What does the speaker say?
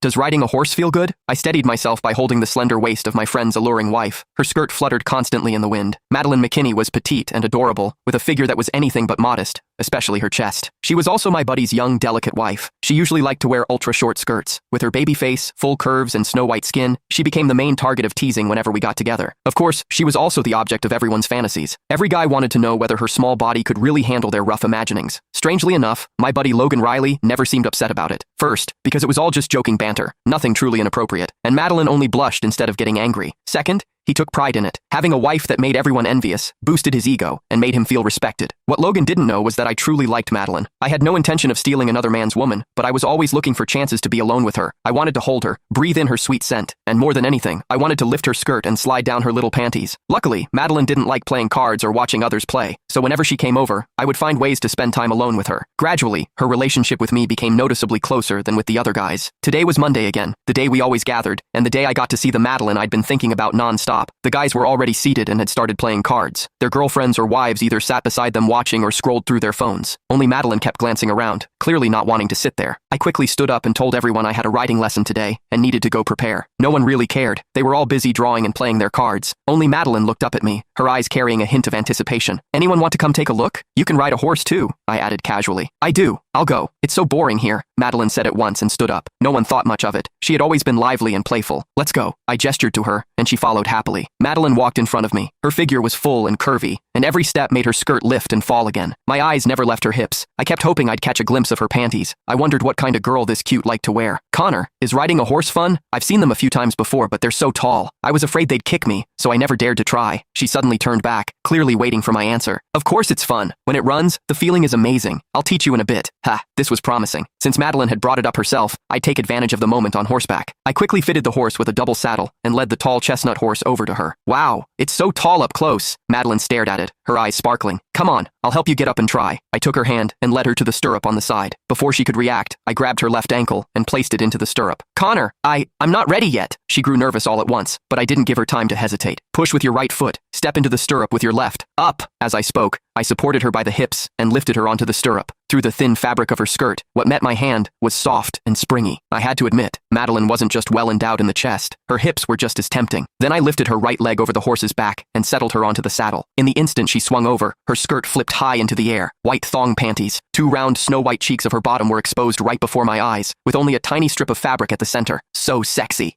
Does riding a horse feel good? I steadied myself by holding the slender waist of my friend's alluring wife. Her skirt fluttered constantly in the wind. Madeleine McKinney was petite and adorable, with a figure that was anything but modest, especially her chest. She was also my buddy's young, delicate wife. She usually liked to wear ultra-short skirts. With her baby face, full curves, and snow-white skin, she became the main target of teasing whenever we got together. Of course, she was also the object of everyone's fantasies. Every guy wanted to know whether her small body could really handle their rough imaginings. Strangely enough, my buddy Logan Riley never seemed upset about it. First, because it was all just joking banter, nothing truly inappropriate, and Madeleine only blushed instead of getting angry. Second, he took pride in it. Having a wife that made everyone envious boosted his ego and made him feel respected. What Logan didn't know was that I truly liked Madeleine. I had no intention of stealing another man's woman, but I was always looking for chances to be alone with her. I wanted to hold her, breathe in her sweet scent, and more than anything, I wanted to lift her skirt and slide down her little panties. Luckily, Madeleine didn't like playing cards or watching others play, so whenever she came over, I would find ways to spend time alone with her. Gradually, her relationship with me became noticeably closer than with the other guys. Today was Monday again, the day we always gathered, and the day I got to see the Madeleine I'd been thinking about non-stop. The guys were already seated and had started playing cards. Their girlfriends or wives either sat beside them watching or scrolled through their phones. Only Madeleine kept glancing around, clearly not wanting to sit there. I quickly stood up and told everyone I had a writing lesson today and needed to go prepare. No one really cared. They were all busy drawing and playing their cards. Only Madeleine looked up at me, her eyes carrying a hint of anticipation. Anyone want to come take a look? You can ride a horse too, I added casually. I do. I'll go. It's so boring here, Madeleine said at once and stood up. No one thought much of it. She had always been lively and playful. Let's go. I gestured to her, and she followed happily. Madeleine walked in front of me. Her figure was full and curvy, and every step made her skirt lift and fall again. My eyes never left her hips. I kept hoping I'd catch a glimpse of her panties. I wondered what kind of girl this cute liked to wear. Connor, is riding a horse fun? I've seen them a few times before, but they're so tall. I was afraid they'd kick me, so I never dared to try. She suddenly turned back, clearly waiting for my answer. Of course it's fun. When it runs, the feeling is amazing. I'll teach you in a bit. Ha, this was promising. Since Madeleine had brought it up herself, I'd take advantage of the moment on horseback. I quickly fitted the horse with a double saddle and led the tall chestnut horse over to her. Wow, it's so tall up close. Madeleine stared at it, her eyes sparkling. Come on, I'll help you get up and try. I took her hand and led her to the stirrup on the side. Before she could react, I grabbed her left ankle and placed it into the stirrup. Connor, I'm not ready yet. She grew nervous all at once, but I didn't give her time to hesitate. Push with your right foot. Step into the stirrup with your left. Up! As I spoke, I supported her by the hips and lifted her onto the stirrup. Through the thin fabric of her skirt, what met my hand was soft and springy. I had to admit, Madeleine wasn't just well endowed in the chest. Her hips were just as tempting. Then I lifted her right leg over the horse's back and settled her onto the saddle. In the instant she swung over, her skirt flipped high into the air. White thong panties. Two round snow-white cheeks of her bottom were exposed right before my eyes, with only a tiny strip of fabric at the center. So sexy.